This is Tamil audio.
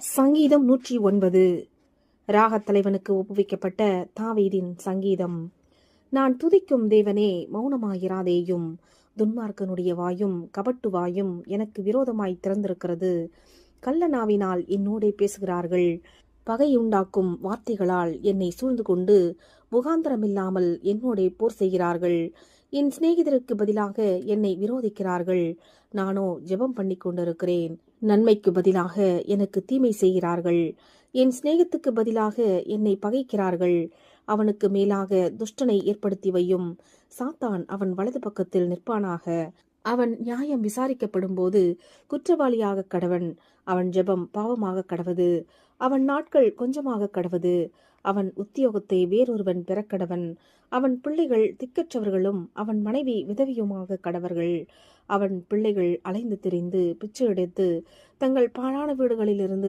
சங்கீதம் 109. ராகத் தலைவனுக்கு ஒப்புவிக்கப்பட்ட தாவீதின் சங்கீதம். நான் துதிக்கும் தேவனே, மௌனமாயிராதேயும். துன்மார்க்கனுடைய வாயும் கபட்டு வாயும் எனக்கு விரோதமாய் திறந்திருக்கிறது. கள்ள நாவினால் என்னோடே பேசுகிறார்கள். பகையுண்டாக்கும் வார்த்தைகளால் என்னை சூழ்ந்து கொண்டு முகாந்தரமில்லாமல் என்னோடே போர் செய்கிறார்கள். என் சிநேகிதருக்கு பதிலாக என்னை விரோதிக்கிறார்கள். நானோ ஜெபம் பண்ணி கொண்டிருக்கிறேன். நன்மைக்கு பதிலாக எனக்கு தீமை செய்கிறார்கள். என் சிநேகத்துக்கு பதிலாக என்னை பகைக்கிறார்கள். அவனுக்கு மேலாக துஷ்டனை ஏற்படுத்தி வையும். சாத்தான் அவன் வலது பக்கத்தில் நிற்பானாக. அவன் நியாயம் விசாரிக்கப்படும் போது குற்றவாளியாக கடவன். அவன் ஜெபம் பாவமாக கடவது. அவன் நாட்கள் கொஞ்சமாக கடவது. அவன் உத்தியோகத்தை வேறொருவன் பெறக்கடவன். அவன் பிள்ளைகள் திக்கற்றவர்களும் அவன் மனைவி விதவியுமாக கடவர்கள். அவன் பிள்ளைகள் அலைந்து திரிந்து பிச்சை எடுத்து தங்கள் பாழான வீடுகளிலிருந்து